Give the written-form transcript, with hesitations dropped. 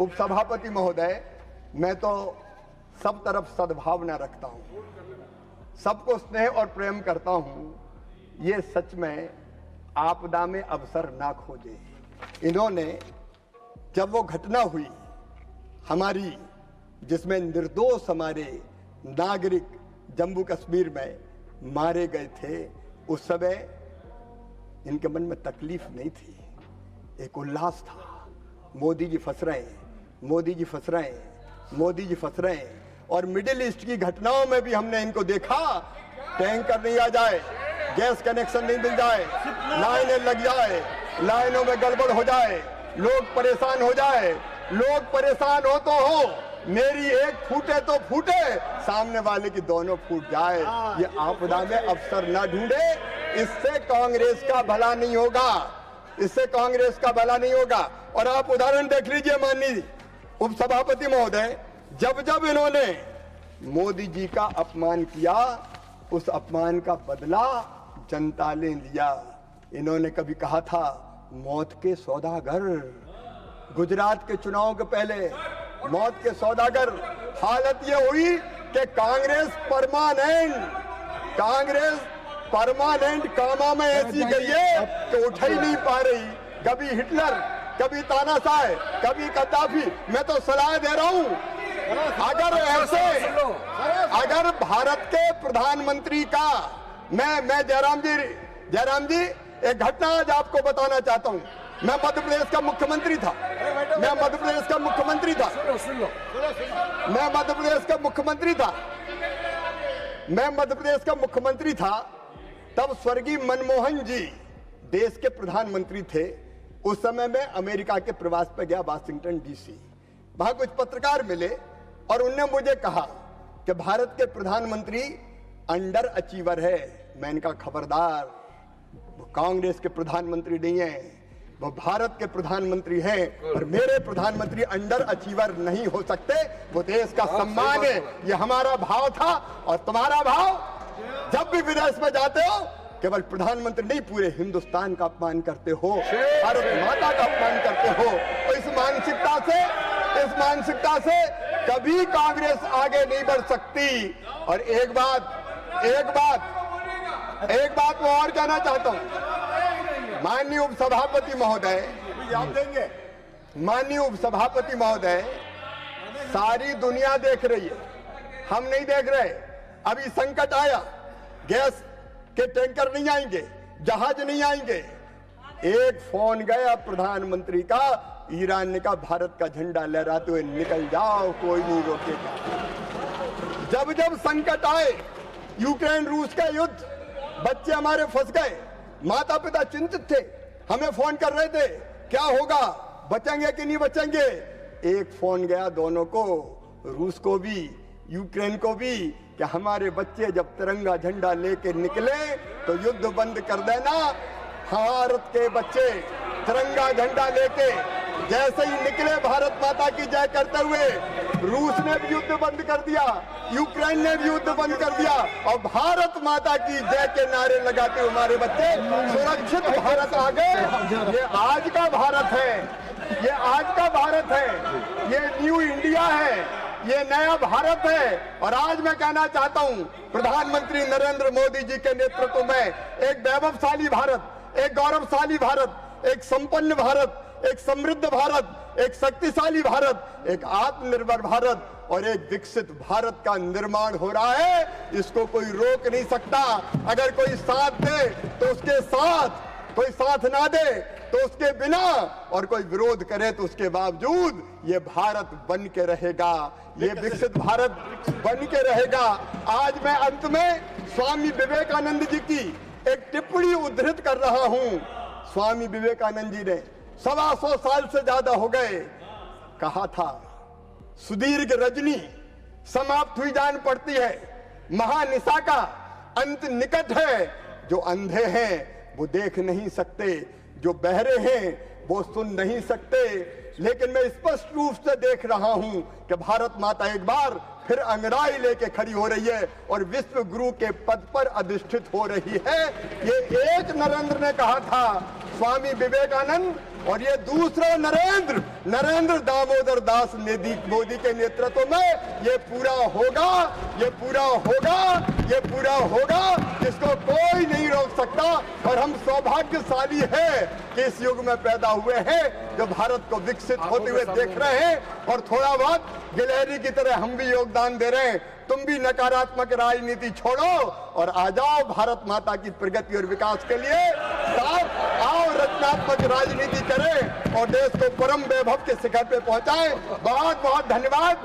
उपसभापति महोदय, मैं तो सब तरफ सद्भावना रखता हूँ, सबको स्नेह और प्रेम करता हूँ। ये सच में आपदा में अवसर ना खोजे। इन्होंने जब वो घटना हुई हमारी, जिसमें निर्दोष हमारे नागरिक जम्मू कश्मीर में मारे गए थे, उस समय इनके मन में तकलीफ नहीं थी, एक उल्लास था। मोदी जी फंस रहे हैं, मोदी जी फंस रहे हैं, मोदी जी फंस रहे हैं। और मिडिल ईस्ट की घटनाओं में भी हमने इनको देखा, टैंकर नहीं आ जाए, गैस कनेक्शन नहीं मिल जाए, लाइनें लग जाए, लाइनों में गड़बड़ हो जाए, लोग परेशान हो जाए। लोग परेशान हो तो हो, मेरी एक फूटे तो फूटे, सामने वाले की दोनों फूट जाए। ये आपदा में अवसर ना ढूंढे, इससे कांग्रेस का भला नहीं होगा, इससे कांग्रेस का भला नहीं होगा। और आप उदाहरण देख लीजिए माननीय उपसभापति महोदय, जब जब इन्होंने मोदी जी का अपमान किया, उस अपमान का बदला जनता ने लिया। इन्होंने कभी कहा था मौत के सौदागर, गुजरात के चुनाव के पहले मौत के सौदागर। हालत ये हुई कि कांग्रेस परमानेंट कामा में ऐसी गई है कि उठ ही नहीं पा रही। कभी हिटलर, कभी तानाशाह, कभी गद्दाफी। मैं तो सलाह दे रहा हूं, अगर भारत के प्रधानमंत्री का, मैं जयराम जी एक घटना आज आपको बताना चाहता हूं। मैं मध्य प्रदेश का मुख्यमंत्री था, मैं मध्य प्रदेश का मुख्यमंत्री था, तब स्वर्गीय मनमोहन जी देश के प्रधानमंत्री थे। उस समय मैं अमेरिका के प्रवास पर गया, वाशिंगटन डीसी। वहां कुछ पत्रकार मिले और उनने मुझे कहा कि भारत के प्रधानमंत्री अंडर अचीवर है। मैंने कहा खबरदार, वो कांग्रेस के प्रधानमंत्री नहीं है, वो भारत के प्रधानमंत्री हैं। और मेरे प्रधानमंत्री अंडर अचीवर नहीं हो सकते, वो देश का सम्मान है। ये हमारा भाव था। और तुम्हारा भाव, जब भी विदेश में जाते हो केवल प्रधानमंत्री नहीं, पूरे हिंदुस्तान का अपमान करते हो, भारत माता का अपमान करते हो। तो इस मानसिकता से कभी कांग्रेस आगे नहीं बढ़ सकती। और एक बात मैं और कहना चाहता हूं, माननीय उपसभापति महोदय, सारी दुनिया देख रही है, हम नहीं देख रहे। अभी संकट आया, गैस के टैंकर नहीं आएंगे, जहाज नहीं आएंगे। एक फोन गया प्रधानमंत्री का, ईरान ने कहा भारत का झंडा लहराते हुए निकल जाओ, कोई नहीं रोकेगा। जब जब संकट आए, यूक्रेन रूस का युद्ध, बच्चे हमारे फंस गए, माता पिता चिंतित थे, हमें फोन कर रहे थे क्या होगा, बचेंगे कि नहीं बचेंगे। एक फोन गया दोनों को, रूस को भी यूक्रेन को भी, कि हमारे बच्चे जब तिरंगा झंडा लेके निकले तो युद्ध बंद कर देना। भारत के बच्चे तिरंगा झंडा लेके जैसे ही निकले भारत माता की जय करते हुए, रूस ने भी युद्ध बंद कर दिया, यूक्रेन ने भी युद्ध बंद कर दिया, और भारत माता की जय के नारे लगाते हुए हमारे बच्चे सुरक्षित भारत आ गए। ये आज का भारत है, ये आज का भारत है, ये न्यू इंडिया है, ये नया भारत है। और आज मैं कहना चाहता हूं, प्रधानमंत्री नरेंद्र मोदी जी के नेतृत्व में एक वैभवशाली भारत, एक गौरवशाली भारत, एक संपन्न भारत, एक समृद्ध भारत, एक शक्तिशाली भारत, एक आत्मनिर्भर भारत और एक विकसित भारत का निर्माण हो रहा है। इसको कोई रोक नहीं सकता। अगर कोई साथ दे तो उसके साथ, कोई साथ ना दे तो उसके बिना, और कोई विरोध करे तो उसके बावजूद ये भारत बन के रहेगा, ये विकसित भारत बन के रहेगा। आज मैं अंत में स्वामी विवेकानंद जी की एक टिप्पणी उद्धृत कर रहा हूं। स्वामी विवेकानंद जी ने 125 साल से ज्यादा हो गए, कहा था सुदीर्घ रजनी समाप्त हुई जान पड़ती है, महानिशा का अंत निकट है। जो अंधे हैं वो देख नहीं सकते, जो बहरे हैं वो सुन नहीं सकते, लेकिन मैं स्पष्ट रूप से देख रहा हूं कि भारत माता एक बार फिर अंगड़ाई लेके खड़ी हो रही है और विश्व गुरु के पद पर अधिष्ठित हो रही है। ये एक नरेंद्र ने कहा था, स्वामी विवेकानंद और ये दूसरा नरेंद्र दामोदर दास मोदी के नेतृत्व में ये पूरा होगा, ये पूरा होगा, ये पूरा होगा, इसको कोई नहीं रोक सकता। और हम सौभाग्यशाली हैं कि इस युग में पैदा हुए हैं जो भारत को विकसित होते हुए देख रहे हैं। और थोड़ा बहुत गिलहरी की तरह हम भी योगदान दे रहे हैं। तुम भी नकारात्मक राजनीति छोड़ो और आ जाओ भारत माता की प्रगति और विकास के लिए। साथ आओ, रचनात्मक राजनीति करें और देश को परम वैभव के शिखर पे पहुंचाएं। बहुत बहुत धन्यवाद।